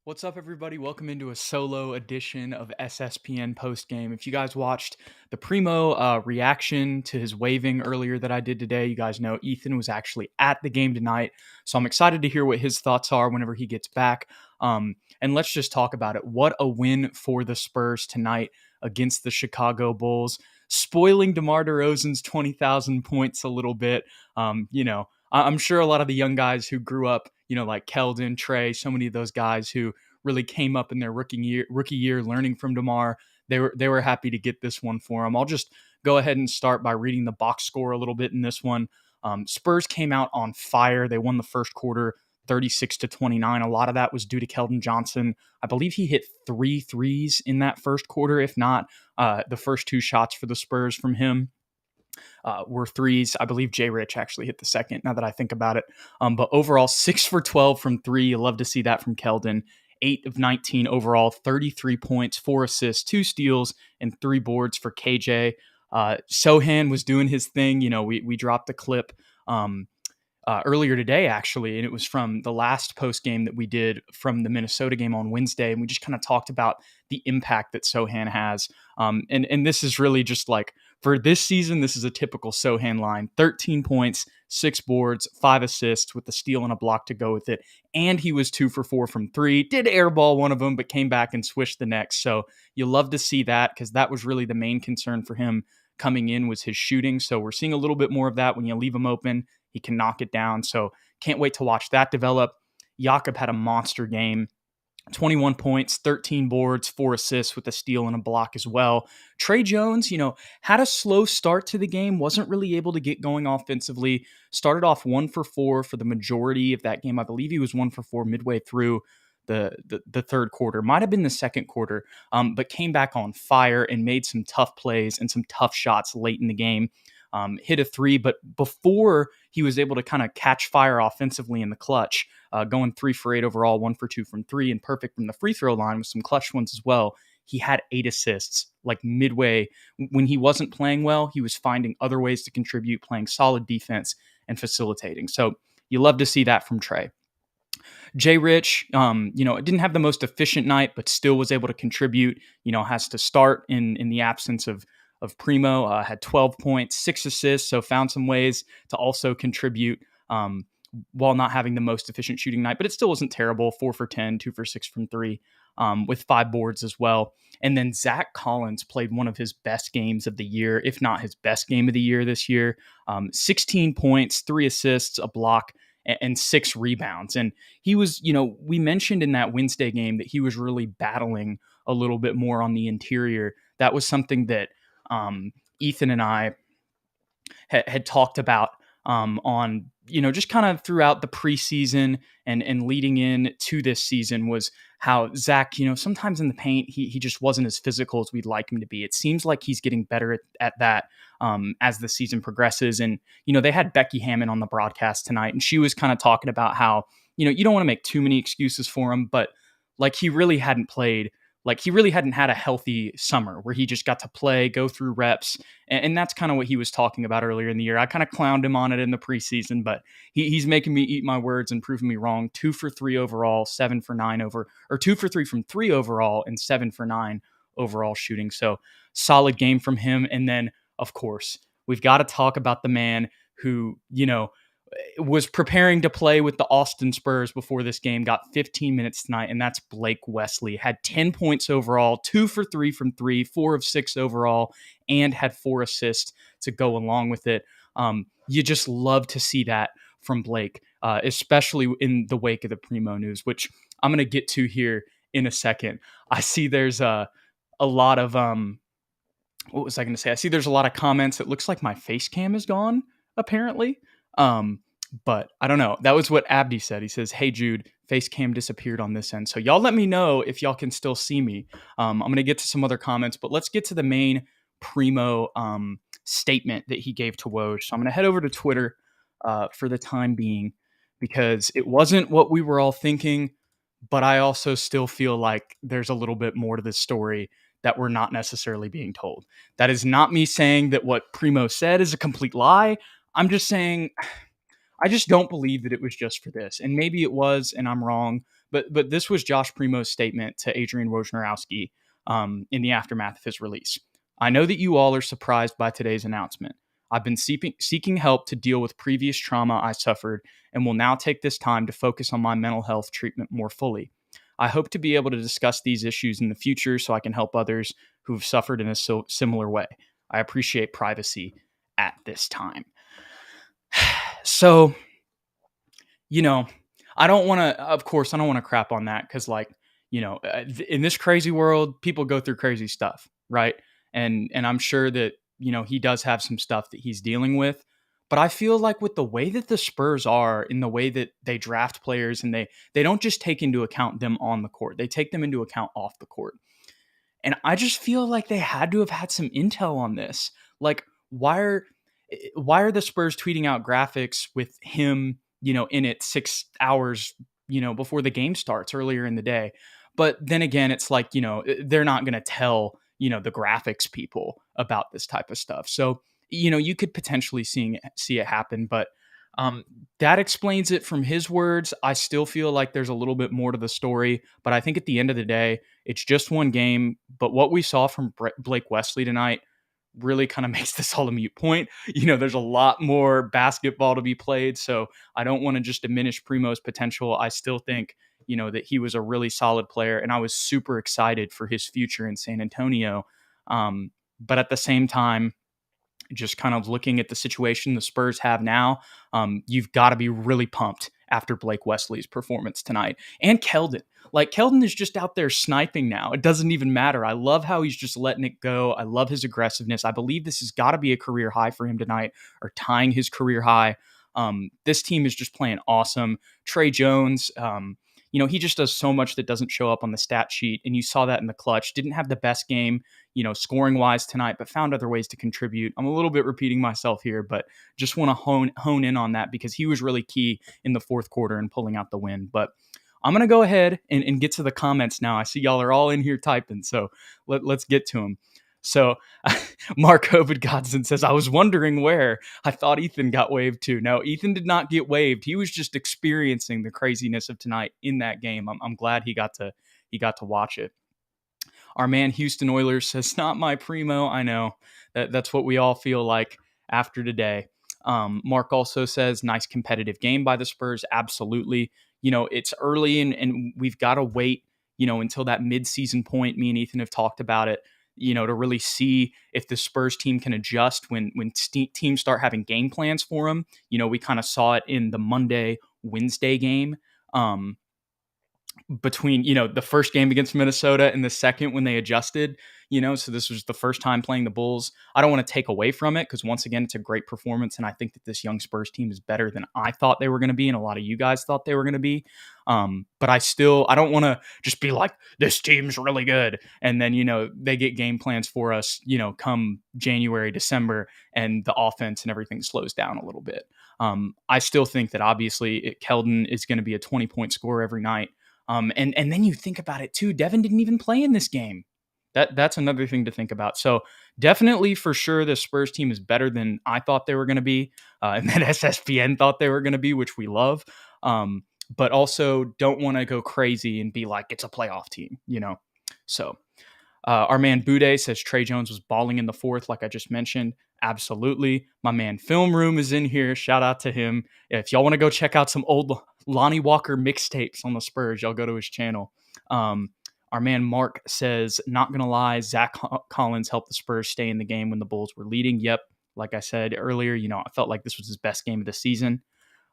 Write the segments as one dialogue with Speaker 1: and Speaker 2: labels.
Speaker 1: What's up, everybody? Welcome into a solo edition of SSPN Postgame. If you guys watched the Primo reaction to his waving earlier that I did today, you guys know Ethan was actually at the game tonight. So I'm excited to hear what his thoughts are whenever he gets back. And let's just talk about it. What a win for the Spurs tonight against the Chicago Bulls, spoiling DeMar DeRozan's 20,000 points a little bit. I'm sure a lot of the young guys who grew up, like Keldon, Trey, so many of those guys who really came up in their rookie year learning from DeMar, they were happy to get this one for him. I'll just go ahead and start by reading the box score a little bit in this one. Spurs came out on fire. They won the first quarter 36-29. A lot of that was due to Keldon Johnson. I believe he hit 3 threes in that first quarter, if not the first 2 shots for the Spurs from him were threes. I believe Jay Rich actually hit the second, now that I think about it. But overall, 6 for 12 from 3. You love to see that from Keldon. 8 of 19 overall, 33 points, 4 assists, 2 steals, and 3 boards for KJ. Sohan was doing his thing. We dropped a clip earlier today, actually, and it was from the last post game that we did from the Minnesota game on Wednesday, and we just kind of talked about the impact that Sohan has. And this is really just like, for this season, this is a typical Sohan line. 13 points, 6 boards, 5 assists with a steal and a block to go with it. And he was 2 for 4 from 3. Did airball one of them, but came back and swished the next. So you love to see that, because that was really the main concern for him coming in, was his shooting. So we're seeing a little bit more of that. When you leave him open, he can knock it down. So can't wait to watch that develop. Jakob had a monster game. 21 points, 13 boards, 4 assists with a steal and a block as well. Trey Jones, had a slow start to the game, wasn't really able to get going offensively. Started off 1 for 4 for the majority of that game. I believe he was 1 for 4 midway through the third quarter. Might have been the second quarter, but came back on fire and made some tough plays and some tough shots late in the game. Hit a 3, but before he was able to kind of catch fire offensively in the clutch, going 3 for 8 overall, 1 for 2 from 3, and perfect from the free throw line with some clutch ones as well. He had 8 assists, like midway. When he wasn't playing well, he was finding other ways to contribute, playing solid defense and facilitating. So you love to see that from Trey. Jay Rich, didn't have the most efficient night, but still was able to contribute. Has to start in the absence of Primo. Had 12 points, 6 assists, so found some ways to also contribute while not having the most efficient shooting night, but it still wasn't terrible. 4 for 10, 2 for 6 from 3, with 5 boards as well. And then Zach Collins played one of his best games of the year, if not his best game of the year this year. 16 points, 3 assists, a block, and 6 rebounds. And he was, we mentioned in that Wednesday game that he was really battling a little bit more on the interior. That was something that Ethan and I had talked about on, just kind of throughout the preseason and leading in to this season, was how Zach, sometimes in the paint, he just wasn't as physical as we'd like him to be. It seems like he's getting better at that as the season progresses. And, they had Becky Hammond on the broadcast tonight, and she was kind of talking about how, you don't want to make too many excuses for him, but like he really hadn't played. Like he really hadn't had a healthy summer where he just got to play, go through reps. And that's kind of what he was talking about earlier in the year. I kind of clowned him on it in the preseason, but he's making me eat my words and proving me wrong. 2 for 3 overall, 7 for 9 or 2 for 3 from 3 overall, and 7 for 9 overall shooting. So solid game from him. And then, of course, we've got to talk about the man who, was preparing to play with the Austin Spurs before this game, got 15 minutes tonight, and that's Blake Wesley. Had 10 points overall, 2 for 3 from 3, 4 of 6 overall, and had 4 assists to go along with it. You just love to see that from Blake, especially in the wake of the Primo news, which I'm going to get to here in a second. I see there's a lot of, what was I going to say? I see there's a lot of comments. It looks like my face cam is gone, apparently. But I don't know. That was what Abdi said. He says, "Hey Jude, face cam disappeared on this end." So y'all let me know if y'all can still see me. I'm going to get to some other comments, but let's get to the main Primo statement that he gave to Woj. So I'm going to head over to Twitter for the time being, because it wasn't what we were all thinking, but I also still feel like there's a little bit more to this story that we're not necessarily being told. That is not me saying that what Primo said is a complete lie. I'm just saying, I just don't believe that it was just for this. And maybe it was, and I'm wrong, But this was Josh Primo's statement to Adrian Wojnarowski in the aftermath of his release. I know that you all are surprised by today's announcement. I've been seeking help to deal with previous trauma I suffered and will now take this time to focus on my mental health treatment more fully. I hope to be able to discuss these issues in the future so I can help others who've suffered in a similar way. I appreciate privacy at this time. So, you know, I don't want to, of course, I don't want to crap on that because, like, in this crazy world, people go through crazy stuff, right? And I'm sure that he does have some stuff that he's dealing with. But I feel like with the way that the Spurs are, in the way that they draft players, and they don't just take into account them on the court, they take them into account off the court. And I just feel like they had to have had some intel on this. Like, why are the Spurs tweeting out graphics with him, in it 6 hours, before the game starts earlier in the day? But then again, it's like, they're not going to tell, the graphics people about this type of stuff. So, you could potentially see it happen, but that explains it from his words. I still feel like there's a little bit more to the story, but I think at the end of the day, it's just one game. But what we saw from Blake Wesley tonight really kind of makes this all a mute point. There's a lot more basketball to be played, so I don't want to just diminish Primo's potential. I still think, that he was a really solid player, and I was super excited for his future in San Antonio. But at the same time, just kind of looking at the situation the Spurs have now, you've got to be really pumped after Blake Wesley's performance tonight. And Keldon. Like, Keldon is just out there sniping now. It doesn't even matter. I love how he's just letting it go. I love his aggressiveness. I believe this has got to be a career high for him tonight, or tying his career high. This team is just playing awesome. Trey Jones, he just does so much that doesn't show up on the stat sheet. And you saw that in the clutch. Didn't have the best game, scoring wise tonight, but found other ways to contribute. I'm a little bit repeating myself here, but just want to hone in on that because he was really key in the fourth quarter and pulling out the win. But I'm going to go ahead and get to the comments now. I see y'all are all in here typing, so let's get to them. So Mark Hovid Godson says, I was wondering where. I thought Ethan got waived too. No, Ethan did not get waived. He was just experiencing the craziness of tonight in that game. I'm glad he got to watch it. Our man Houston Oilers says, not my Primo. I know that's what we all feel like after today. Mark also says, nice competitive game by the Spurs. Absolutely. It's early and we've got to wait, until that mid-season point. Me and Ethan have talked about it, to really see if the Spurs team can adjust when teams start having game plans for them. We kind of saw it in the Wednesday game. Between, the first game against Minnesota and the second when they adjusted, so this was the first time playing the Bulls. I don't want to take away from it because, once again, it's a great performance. And I think that this young Spurs team is better than I thought they were going to be. And a lot of you guys thought they were going to be. But I don't want to just be like, this team's really good. And then, they get game plans for us, come January, December, and the offense and everything slows down a little bit. I still think that obviously Keldon is going to be a 20-point scorer every night. And then you think about it too. Devin didn't even play in this game. That's another thing to think about. So definitely, for sure, the Spurs team is better than I thought they were going to be, and that SSPN thought they were going to be, which we love. But also don't want to go crazy and be like, it's a playoff team, So our man Bude says Trey Jones was balling in the fourth, like I just mentioned. Absolutely. My man Film Room is in here. Shout out to him. If y'all want to go check out some old Lonnie Walker mixtapes on the Spurs, y'all go to his channel. Our man Mark says, not going to lie, Zach Collins helped the Spurs stay in the game when the Bulls were leading. Yep. Like I said earlier, I felt like this was his best game of the season.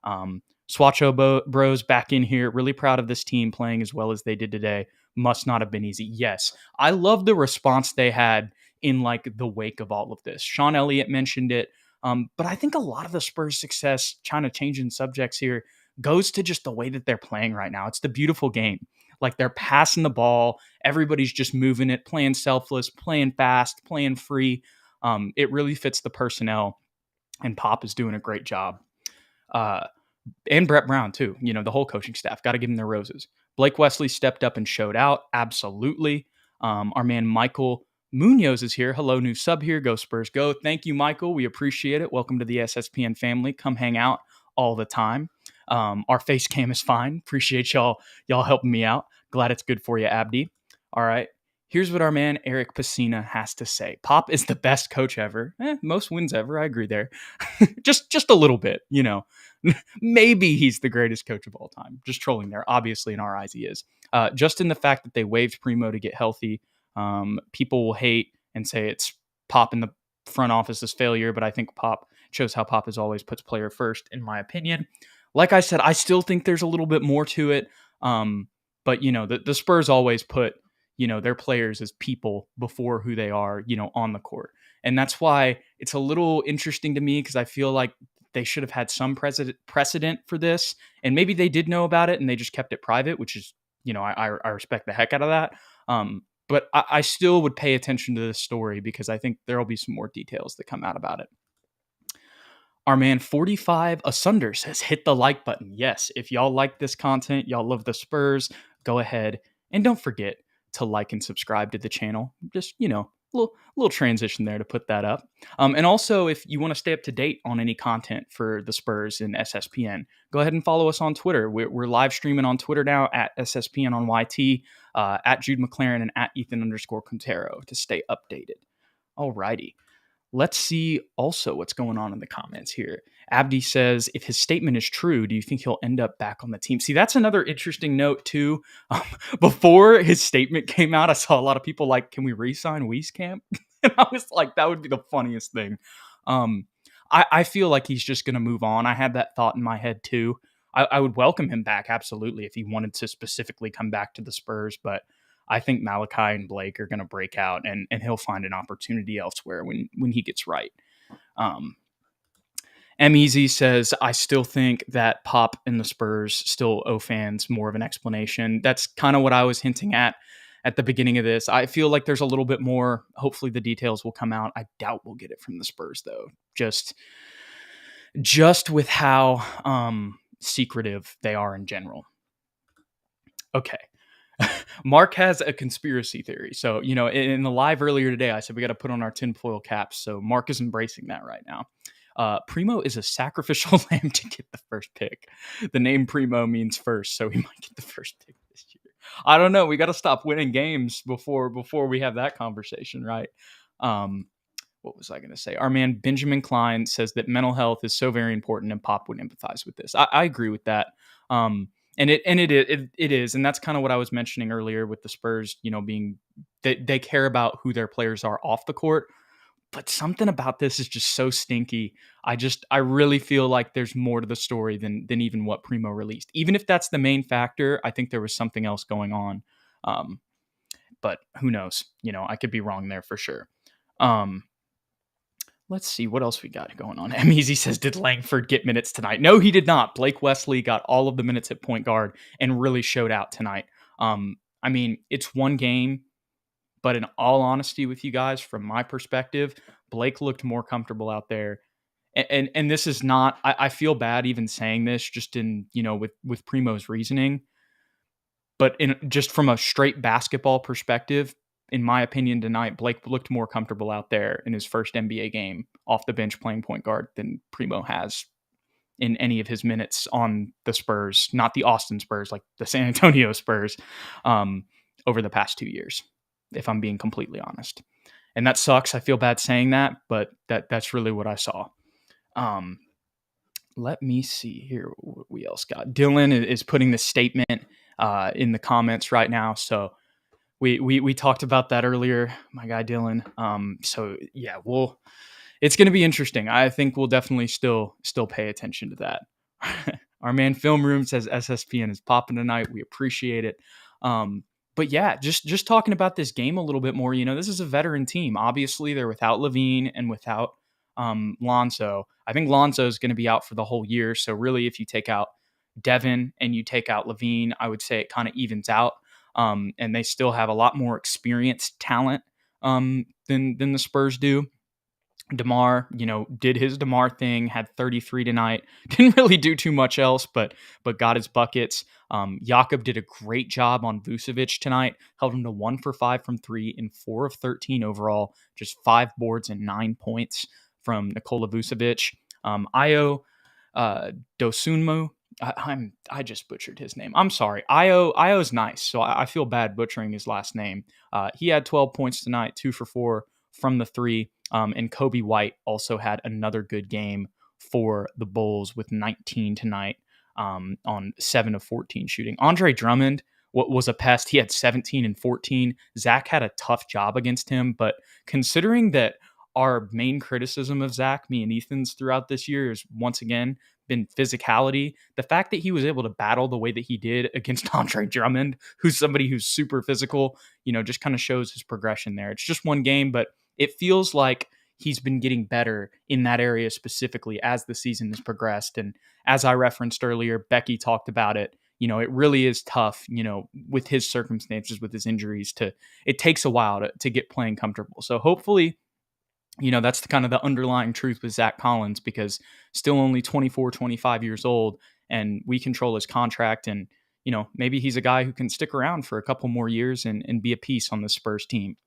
Speaker 1: Swatcho Bros back in here. Really proud of this team playing as well as they did today. Must not have been easy. Yes. I love the response they had in like the wake of all of this. Sean Elliott mentioned it. But I think a lot of the Spurs' success, kind of changing subjects here, goes to just the way that they're playing right now. It's the beautiful game. Like, they're passing the ball. Everybody's just moving it, playing selfless, playing fast, playing free. It really fits the personnel, and Pop is doing a great job. And Brett Brown, too. The whole coaching staff. Got to give them their roses. Blake Wesley stepped up and showed out. Absolutely. Our man Michael Munoz is here. Hello, new sub here. Go Spurs, go. Thank you, Michael. We appreciate it. Welcome to the SSPN family. Come hang out all the time. Our face cam is fine. Appreciate y'all helping me out. Glad it's good for you, Abdi. All right. Here's what our man Eric Pacina has to say. Pop is the best coach ever. Most wins ever. I agree there. just a little bit, Maybe he's the greatest coach of all time. Just trolling there. Obviously, in our eyes, he is. Just in the fact that they waived Primo to get healthy, people will hate and say it's Pop in the front office's failure, but I think Pop shows how Pop has always puts player first, in my opinion. Like I said, I still think there's a little bit more to it. But the Spurs always put their players as people before who they are on the court, and that's why it's a little interesting to me, because I feel like they should have had some precedent for this, and maybe they did know about it and they just kept it private, which is I respect the heck out of that. But I still would pay attention to this story, because I think there will be some more details that come out about it. Our man 45 Asunder says, hit the like button. Yes, if y'all like this content, y'all love the Spurs, go ahead and don't forget to like and subscribe to the channel. Just, little transition there to put that up. And also, if you want to stay up to date on any content for the Spurs and SSPN, go ahead and follow us on Twitter. We're live streaming on Twitter now at SSPN on YT, at Jude McLaren and at Ethan_Quintero to stay updated. Alrighty. Let's see also what's going on in the comments here. Abdi says, if his statement is true, do you think he'll end up back on the team? See, that's another interesting note too. Before his statement came out, I saw a lot of people like, can we re-sign Wieskamp? And I was like, that would be the funniest thing. I feel like he's just going to move on. I had that thought in my head too. I would welcome him back, absolutely, if he wanted to specifically come back to the Spurs, but I think Malachi and Blake are going to break out, and he'll find an opportunity elsewhere when he gets right. M-Easy says, I still think that Pop and the Spurs still owe fans more of an explanation. That's kind of what I was hinting at the beginning of this. I feel like there's a little bit more. Hopefully the details will come out. I doubt we'll get it from the Spurs, though. Just with how secretive they are in general. Okay. Mark has a conspiracy theory. So, in the live earlier today, I said we got to put on our tinfoil caps. So Mark is embracing that right now. Primo is a sacrificial lamb to get the first pick. The name Primo means first, so he might get the first pick this year. I don't know. We got to stop winning games before we have that conversation, right? What was I going to say? Our man Benjamin Klein says that mental health is so very important, and Pop would empathize with this. I agree with that. And it is, and that's kind of what I was mentioning earlier with the Spurs, being they care about who their players are off the court. But something about this is just so stinky. I really feel like there's more to the story than even what Primo released. Even if that's the main factor, I think there was something else going on. But who knows? I could be wrong there for sure. Let's see what else we got going on. M-Easy says, did Langford get minutes tonight? No, he did not. Blake Wesley got all of the minutes at point guard and really showed out tonight. I mean, it's one game, but in all honesty with you guys, from my perspective, Blake looked more comfortable out there. And this is not, I feel bad even saying this just in, with Primo's reasoning, but just from a straight basketball perspective, in my opinion, tonight, Blake looked more comfortable out there in his first NBA game off the bench playing point guard than Primo has in any of his minutes on the Spurs, not the Austin Spurs, like the San Antonio Spurs, over the past 2 years, if I'm being completely honest. And that sucks. I feel bad saying that, but that's really what I saw. Let me see here what we else got. Dylan is putting the statement in the comments right now, so we talked about that earlier, my guy Dylan. So yeah, it's going to be interesting. I think we'll definitely still pay attention to that. Our man Film Room says SSPN is popping tonight. We appreciate it. But yeah, just talking about this game a little bit more. This is a veteran team. Obviously, they're without Levine and without Lonzo. I think Lonzo is going to be out for the whole year. So really, if you take out Devin and you take out Levine, I would say it kind of evens out. And they still have a lot more experienced talent than the Spurs do. DeMar, did his DeMar thing, had 33 tonight. Didn't really do too much else, but got his buckets. Jakob did a great job on Vucevic tonight. Held him to 1 for 5 from 3 and 4 of 13 overall. Just 5 boards and 9 points from Nikola Vucevic. Ayo Dosunmu I just butchered his name. I'm sorry. Io's nice, so I feel bad butchering his last name. He had 12 points tonight, 2 for 4 from the three. And Kobe White also had another good game for the Bulls with 19 tonight on 7 of 14 shooting. Andre Drummond was a pest. He had 17 and 14. Zach had a tough job against him, but considering that our main criticism of Zach, me and Ethan's throughout this year, is once again been physicality. The fact that he was able to battle the way that he did against Andre Drummond, who's somebody who's super physical, just kind of shows his progression there. It's just one game, but it feels like he's been getting better in that area specifically as the season has progressed. And as I referenced earlier, Becky talked about it. It really is tough, with his circumstances, with his injuries, it takes a while to get playing comfortable. So hopefully, that's kind of the underlying truth with Zach Collins, because still only 24, 25 years old, and we control his contract. And, maybe he's a guy who can stick around for a couple more years and be a piece on the Spurs team.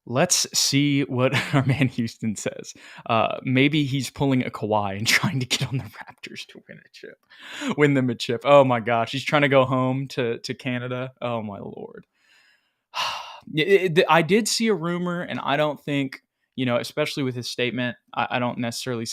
Speaker 1: Let's see what our man Houston says. Maybe he's pulling a Kawhi and trying to get on the Raptors to win them a chip. Oh my gosh, he's trying to go home to Canada. Oh my Lord. I did see a rumor, and I don't think, especially with his statement, I don't necessarily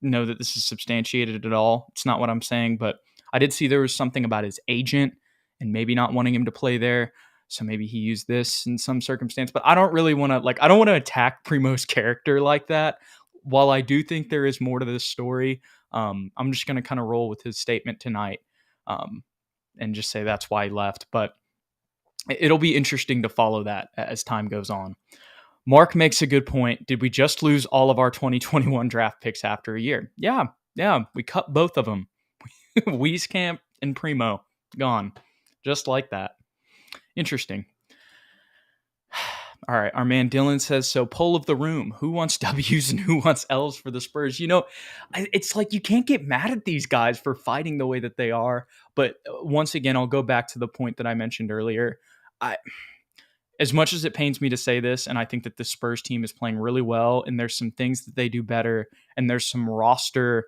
Speaker 1: know that this is substantiated at all. It's not what I'm saying, but I did see there was something about his agent and maybe not wanting him to play there. So maybe he used this in some circumstance, but I don't really want to I don't want to attack Primo's character like that. While I do think there is more to this story, I'm just going to kind of roll with his statement tonight, and just say that's why he left. But it'll be interesting to follow that as time goes on. Mark makes a good point. Did we just lose all of our 2021 draft picks after a year? Yeah. We cut both of them. Wieskamp and Primo gone, just like that. Interesting. All right, our man Dylan says, so poll of the room, who wants W's and who wants L's for the Spurs? It's like you can't get mad at these guys for fighting the way that they are. But once again, I'll go back to the point that I mentioned earlier. As much as it pains me to say this, and I think that the Spurs team is playing really well, and there's some things that they do better, and there's some roster,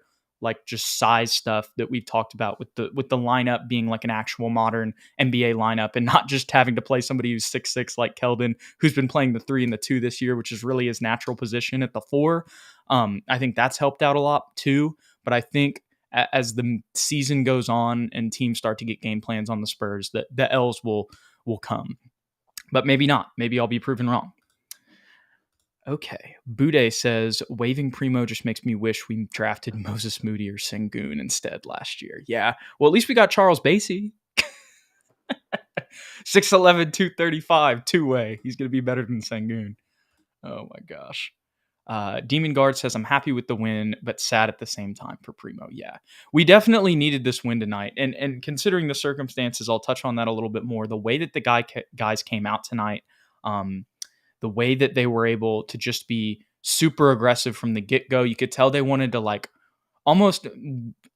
Speaker 1: just size stuff that we've talked about with the lineup being like an actual modern NBA lineup, and not just having to play somebody who's 6'6" like Keldon, who's been playing the 3 and the 2 this year, which is really his natural position at the 4. I think that's helped out a lot too. But I think as the season goes on and teams start to get game plans on the Spurs, that the L's will come. But maybe not. Maybe I'll be proven wrong. Okay. Bude says, waiving Primo just makes me wish we drafted Moses Moody or Sengun instead last year. Yeah. Well, at least we got Charles Bassey. 6'11", 235, two-way. He's going to be better than Sengun. Oh, my gosh. Demon Guard says, I'm happy with the win, but sad at the same time for Primo. Yeah, we definitely needed this win tonight. And considering the circumstances, I'll touch on that a little bit more. The way that the guys came out tonight, the way that they were able to just be super aggressive from the get-go, you could tell they wanted to almost,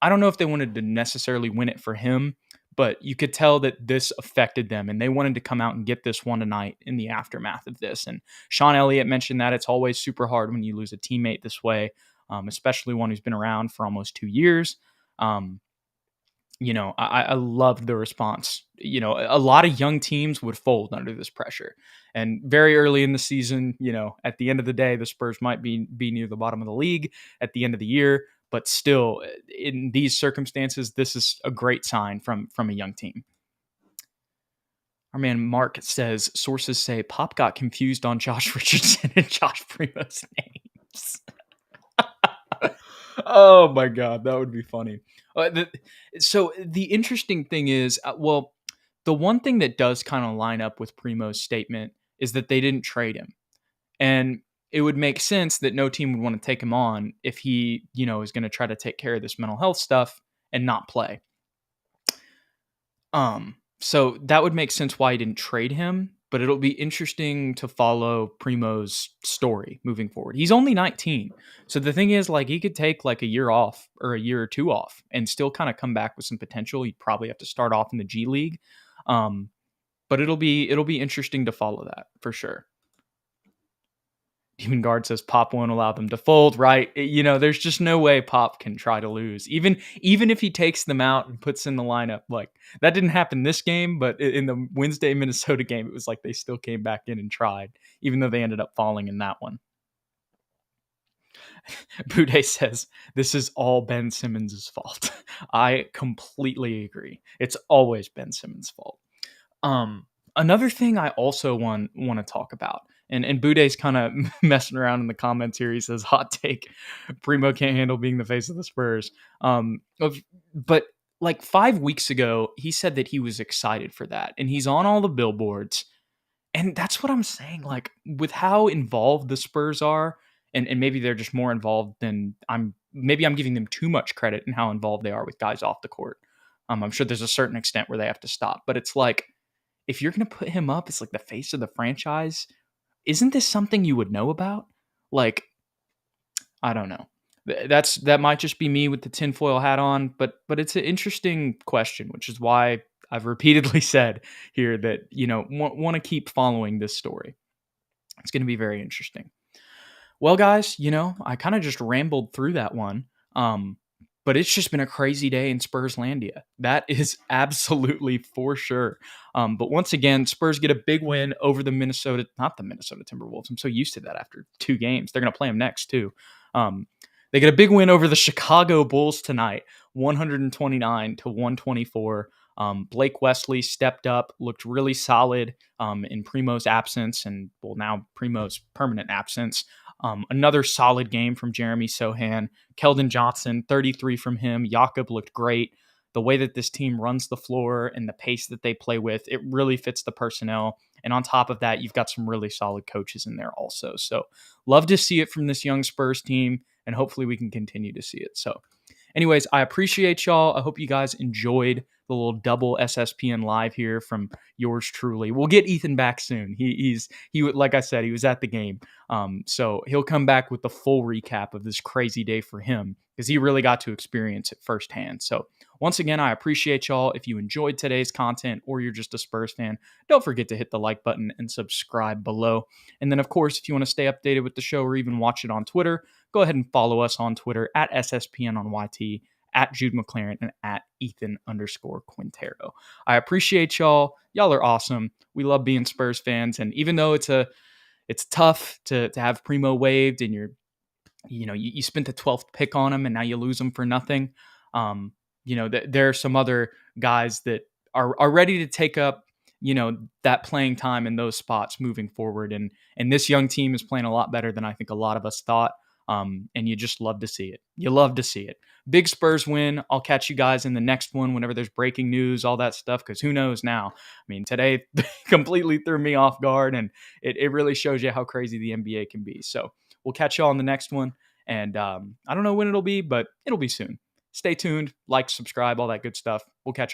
Speaker 1: I don't know if they wanted to necessarily win it for him, but you could tell that this affected them, and they wanted to come out and get this one tonight in the aftermath of this. And Sean Elliott mentioned that it's always super hard when you lose a teammate this way, especially one who's been around for almost 2 years. I loved the response. A lot of young teams would fold under this pressure. And very early in the season, at the end of the day, the Spurs might be near the bottom of the league at the end of the year. But still, in these circumstances, this is a great sign from a young team. Our man Mark says, sources say Pop got confused on Josh Richardson and Josh Primo's names. Oh my God, that would be funny. So the interesting thing is, the one thing that does kind of line up with Primo's statement is that they didn't trade him. And it would make sense that no team would want to take him on if he, is going to try to take care of this mental health stuff and not play. So that would make sense why he didn't trade him, but it'll be interesting to follow Primo's story moving forward. He's only 19. So the thing is, he could take a year off or a year or two off and still kind of come back with some potential. He'd probably have to start off in the G League. But it'll be interesting to follow that for sure. Demon Guard says Pop won't allow them to fold, right? There's just no way Pop can try to lose. Even if he takes them out and puts in the lineup, like that didn't happen this game, but in the Wednesday Minnesota game, it was like they still came back in and tried, even though they ended up falling in that one. Bude says, this is all Ben Simmons' fault. I completely agree. It's always Ben Simmons' fault. Another thing I also want to talk about, and Bude's kind of messing around in the comments here. He says, hot take, Primo can't handle being the face of the Spurs. But like 5 weeks ago, he said that he was excited for that. And he's on all the billboards. And that's what I'm saying. Like with how involved the Spurs are, and maybe they're just more involved than I'm giving them too much credit in how involved they are with guys off the court. I'm sure there's a certain extent where they have to stop, but it's like, if you're going to put him up as like the face of the franchise, isn't this something you would know about? Like, I don't know. That might just be me with the tinfoil hat on, but it's an interesting question, which is why I've repeatedly said here that, want to keep following this story. It's going to be very interesting. Well, guys, I kind of just rambled through that one. But it's just been a crazy day in Spurslandia. That is absolutely for sure. But once again, Spurs get a big win over not the Minnesota Timberwolves. I'm so used to that after 2 games. They're going to play them next, too. They get a big win over the Chicago Bulls tonight, 129-124. Blake Wesley stepped up, looked really solid in Primo's absence, and now Primo's permanent absence. Another solid game from Jeremy Sohan. Keldon Johnson, 33 from him. Jakob looked great. The way that this team runs the floor and the pace that they play with, it really fits the personnel. And on top of that, you've got some really solid coaches in there also. So love to see it from this young Spurs team, and hopefully we can continue to see it. So anyways, I appreciate y'all. I hope you guys enjoyed the little double SSPN live here from yours truly. We'll get Ethan back soon. He like I said, he was at the game. So he'll come back with the full recap of this crazy day for him because he really got to experience it firsthand. So once again, I appreciate y'all. If you enjoyed today's content or you're just a Spurs fan, don't forget to hit the like button and subscribe below. And then, of course, if you want to stay updated with the show or even watch it on Twitter, go ahead and follow us on Twitter at SSPN on YT, at Jude McLaren, and at Ethan_Quintero. I appreciate y'all. Y'all are awesome. We love being Spurs fans. And even though it's tough to have Primo waived and you spent the 12th pick on him and now you lose him for nothing. There are some other guys that are ready to take up, that playing time in those spots moving forward. And this young team is playing a lot better than I think a lot of us thought. And you just love to see it. You love to see it. Big Spurs win. I'll catch you guys in the next one whenever there's breaking news, all that stuff, because who knows now. I mean, today completely threw me off guard, and it really shows you how crazy the NBA can be. So we'll catch y'all in the next one. And I don't know when it'll be, but it'll be soon. Stay tuned, like, subscribe, all that good stuff. We'll catch y'all.